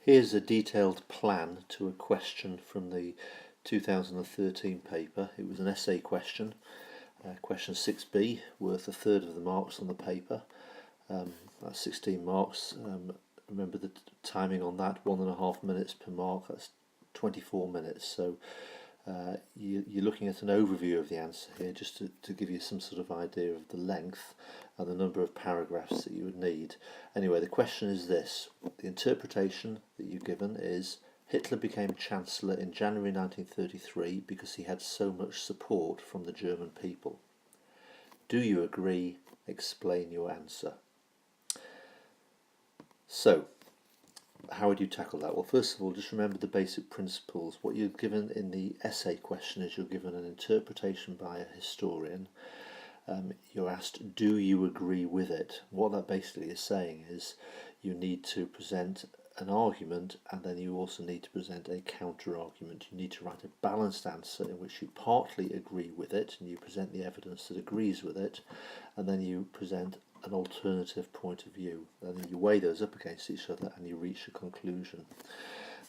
Here's a detailed plan to a question from the 2013 paper. It was an essay question, question 6B, worth a third of the marks on the paper. That's 16 marks. Remember the timing on that, 1.5 minutes per mark, that's 24 minutes. So you're looking at an overview of the answer here, just to give you some sort of idea of the length and the number of paragraphs that you would need. Anyway, the question is this. The interpretation that you've given is: Hitler became Chancellor in January 1933 because he had so much support from the German people. Do you agree? Explain your answer. So, how would you tackle that? Well, first of all, just remember the basic principles. What you're given in the essay question is you're given an interpretation by a historian. You're asked, do you agree with it? What that basically is saying is you need to present an argument, and then you also need to present a counter argument. You need to write a balanced answer in which you partly agree with it and you present the evidence that agrees with it, and then you present an alternative point of view. Then you weigh those up against each other and you reach a conclusion.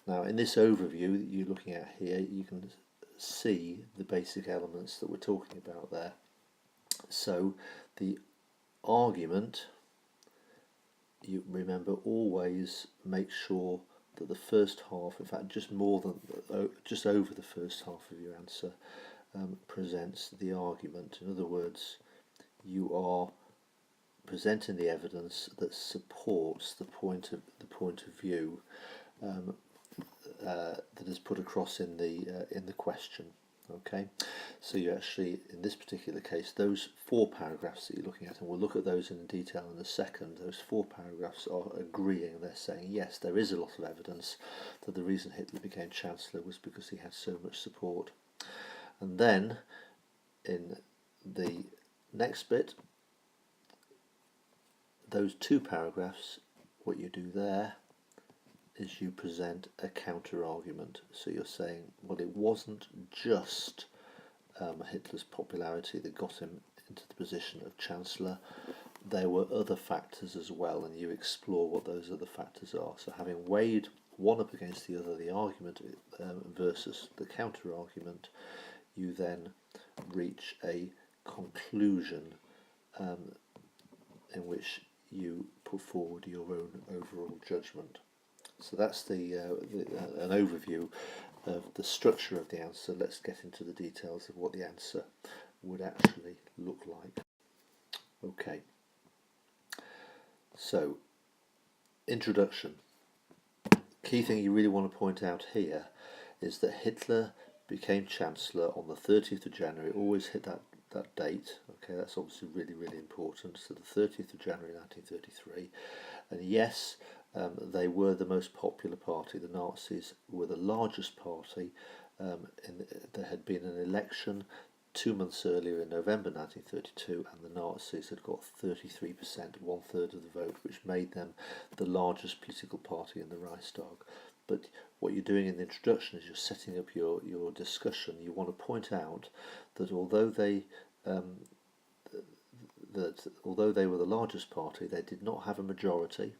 Now, in this overview that you're looking at here, you can see the basic elements that we're talking about there. So the argument, you remember, always make sure that the first half, in fact just over the first half of your answer, presents the argument. In other words, you are presenting the evidence that supports the point of view that is put across in the question. Okay, so you actually, in this particular case, those 4 paragraphs that you're looking at, and we'll look at those in detail in a second, those 4 paragraphs are agreeing. They're saying, yes, there is a lot of evidence that the reason Hitler became Chancellor was because he had so much support. And then, in the next bit, those 2 paragraphs, what you do there is you present a counter argument. So you're saying, well, it wasn't just Hitler's popularity that got him into the position of Chancellor. There were other factors as well, and you explore what those other factors are. So having weighed one up against the other, the argument versus the counter argument, you then reach a conclusion in which you put forward your own overall judgment. So that's an overview of the structure of the answer. Let's get into the details of what the answer would actually look like. Okay. So, introduction. Key thing you really want to point out here is that Hitler became Chancellor on the 30th of January. Always hit that date. Okay, that's obviously really, really important. So the 30th of January 1933. And yes, they were the most popular party. The Nazis were the largest party. There had been an election 2 months earlier in November 1932, and the Nazis had got 33%, 1/3 of the vote, which made them the largest political party in the Reichstag. But what you're doing in the introduction is you're setting up your discussion. You want to point out that although they were the largest party, they did not have a majority,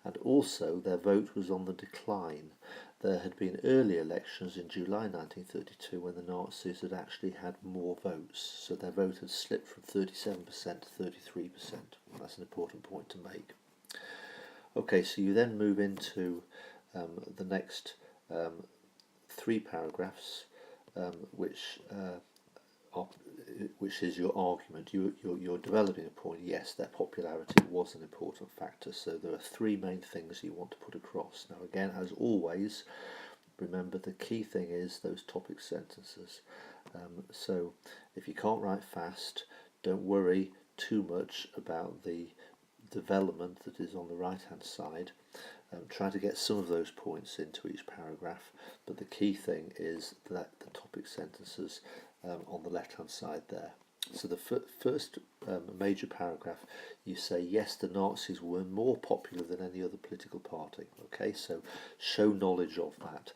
and also their vote was on the decline. There had been early elections in July 1932 when the Nazis had actually had more votes, so their vote had slipped from 37% to 33%. That's an important point to make. Okay, so you then move into the next 3 paragraphs, which is your argument. You're developing a point. Yes, their popularity was an important factor. So there are 3 main things you want to put across. Now again, as always, remember the key thing is those topic sentences. So if you can't write fast, don't worry too much about the development that is on the right hand side. Try to get some of those points into each paragraph, but the key thing is that the topic sentences on the left hand side there. So the first major paragraph, you say, yes, the Nazis were more popular than any other political party. Okay, so show knowledge of that.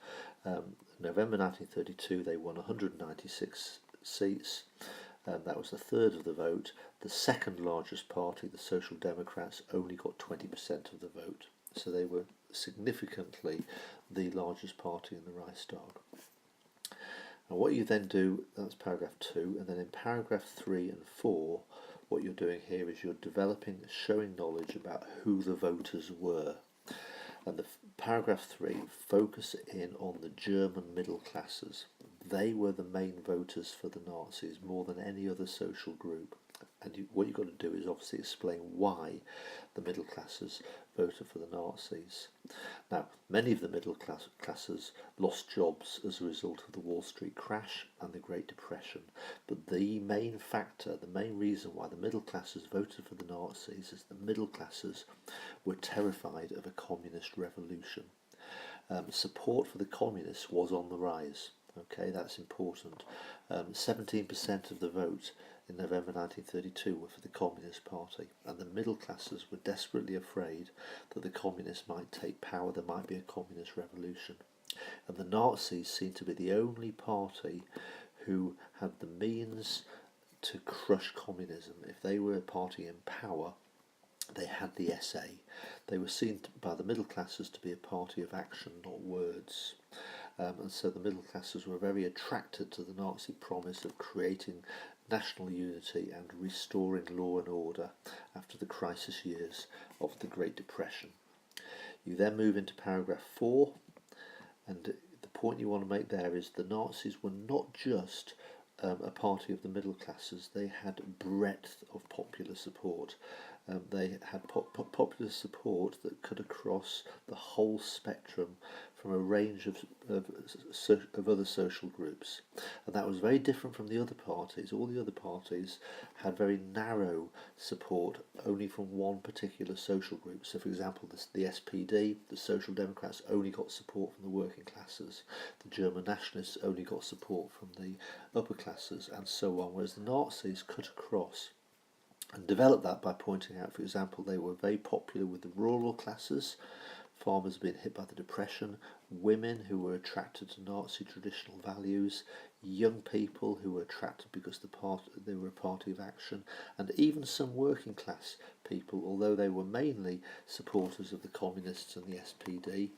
November 1932, they won 196 seats. That was 1/3 of the vote. The second largest party, the Social Democrats, only got 20% of the vote. So they were significantly the largest party in the Reichstag. And what you then do, that's paragraph 2, and then in paragraph 3 and 4, what you're doing here is you're developing, showing knowledge about who the voters were. And the paragraph 3 focus in on the German middle classes. They were the main voters for the Nazis more than any other social group. And what you've got to do is obviously explain why the middle classes voted for the Nazis. Now, many of the middle classes lost jobs as a result of the Wall Street crash and the Great Depression. But the main factor, the main reason why the middle classes voted for the Nazis is the middle classes were terrified of a communist revolution. Support for the communists was on the rise. Okay, that's important. 17% of the vote in November 1932 were for the Communist Party, and the middle classes were desperately afraid that the communists might take power, there might be a communist revolution. And the Nazis seemed to be the only party who had the means to crush communism. If they were a party in power, they had the SA. They were seen by the middle classes to be a party of action, not words. And so the middle classes were very attracted to the Nazi promise of creating national unity and restoring law and order after the crisis years of the Great Depression. You then move into paragraph 4, and the point you want to make there is the Nazis were not just a party of the middle classes, they had breadth of popular support. They had popular support that cut across the whole spectrum from a range of other social groups. And that was very different from the other parties. All the other parties had very narrow support only from one particular social group. So, for example, the SPD, the Social Democrats, only got support from the working classes. The German nationalists only got support from the upper classes, and so on. Whereas the Nazis cut across and developed that by pointing out, for example, they were very popular with the rural classes. Farmers had been hit by the Depression, women who were attracted to Nazi traditional values, young people who were attracted because they were a party of action, and even some working class people, although they were mainly supporters of the communists and the SPD.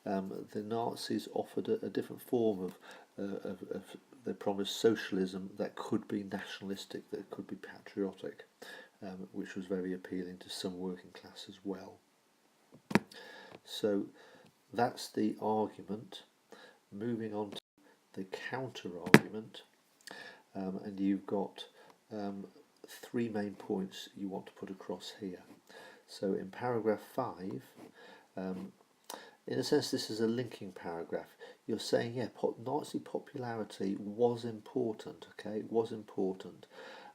The Nazis offered a different form of they promised socialism that could be nationalistic, that could be patriotic, which was very appealing to some working class as well. So that's the argument. Moving on to the counter-argument, and you've got 3 main points you want to put across here. So in paragraph 5, in a sense this is a linking paragraph. You're saying, yeah, Nazi popularity was important, okay, it was important,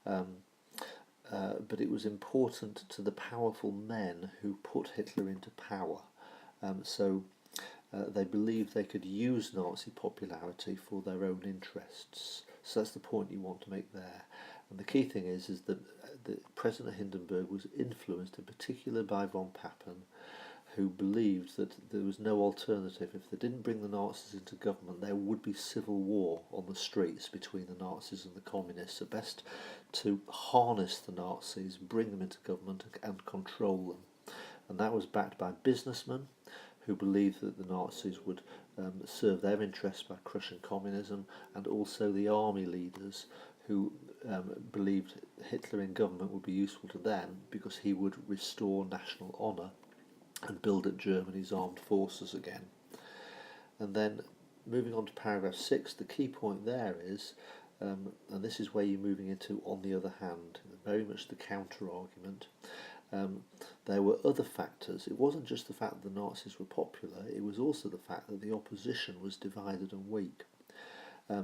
but it was important to the powerful men who put Hitler into power. So they believed they could use Nazi popularity for their own interests. So that's the point you want to make there. And the key thing is that President Hindenburg was influenced in particular by von Papen, who believed that there was no alternative. If they didn't bring the Nazis into government, there would be civil war on the streets between the Nazis and the communists. So best to harness the Nazis, bring them into government and control them. And that was backed by businessmen who believed that the Nazis would serve their interests by crushing communism, and also the army leaders who believed Hitler in government would be useful to them because he would restore national honour and build up Germany's armed forces again. And then moving on to paragraph 6, the key point there is, and this is where you're moving into on the other hand, very much the counter-argument. There were other factors. It wasn't just the fact that the Nazis were popular, it was also the fact that the opposition was divided and weak.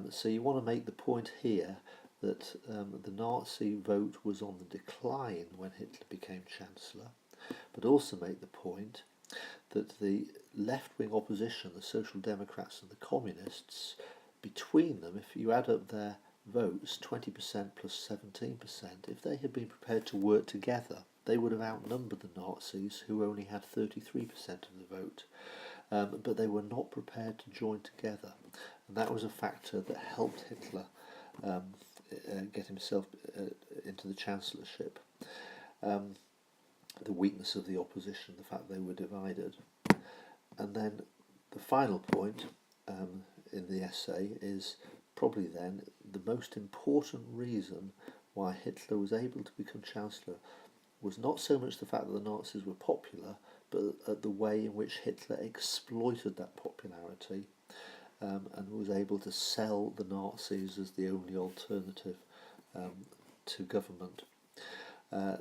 So you want to make the point here that the Nazi vote was on the decline when Hitler became Chancellor, but also make the point that the left-wing opposition, the Social Democrats and the Communists, between them, if you add up their votes, 20% plus 17%, if they had been prepared to work together, they would have outnumbered the Nazis, who only had 33% of the vote. But they were not prepared to join together, and that was a factor that helped Hitler get himself into the chancellorship. the weakness of the opposition, the fact they were divided. And then the final point in the essay is probably then the most important reason why Hitler was able to become Chancellor was not so much the fact that the Nazis were popular, but the way in which Hitler exploited that popularity and was able to sell the Nazis as the only alternative to government.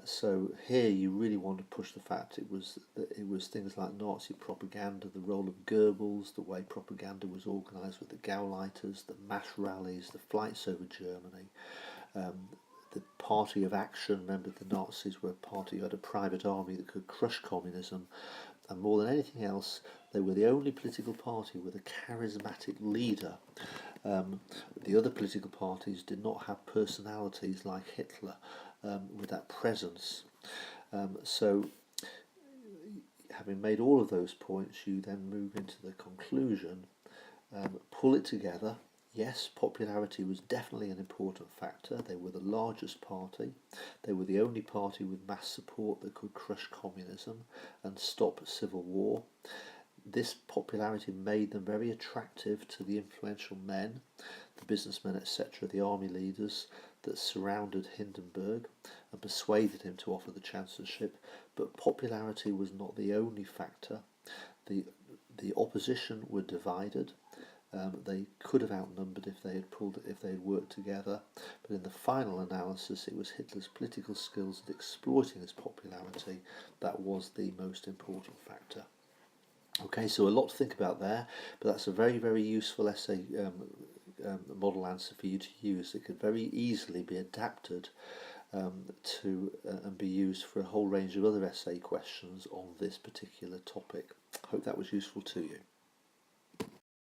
So here you really want to push the fact it was things like Nazi propaganda, the role of Goebbels, the way propaganda was organised with the Gauleiters, the mass rallies, the flights over Germany, the party of action. Remember, the Nazis were a party who had a private army that could crush communism, and more than anything else, they were the only political party with a charismatic leader. The other political parties did not have personalities like Hitler with that presence. So, having made all of those points, you then move into the conclusion, pull it together. Yes, popularity was definitely an important factor. They were the largest party. They were the only party with mass support that could crush communism and stop civil war. This popularity made them very attractive to the influential men, the businessmen, etc., the army leaders that surrounded Hindenburg and persuaded him to offer the chancellorship. But popularity was not the only factor. The opposition were divided. They could have outnumbered if they had worked together, but in the final analysis, it was Hitler's political skills at exploiting his popularity that was the most important factor. Okay, so a lot to think about there, but that's a very, very useful essay model answer for you to use. It could very easily be adapted to and be used for a whole range of other essay questions on this particular topic. Hope that was useful to you.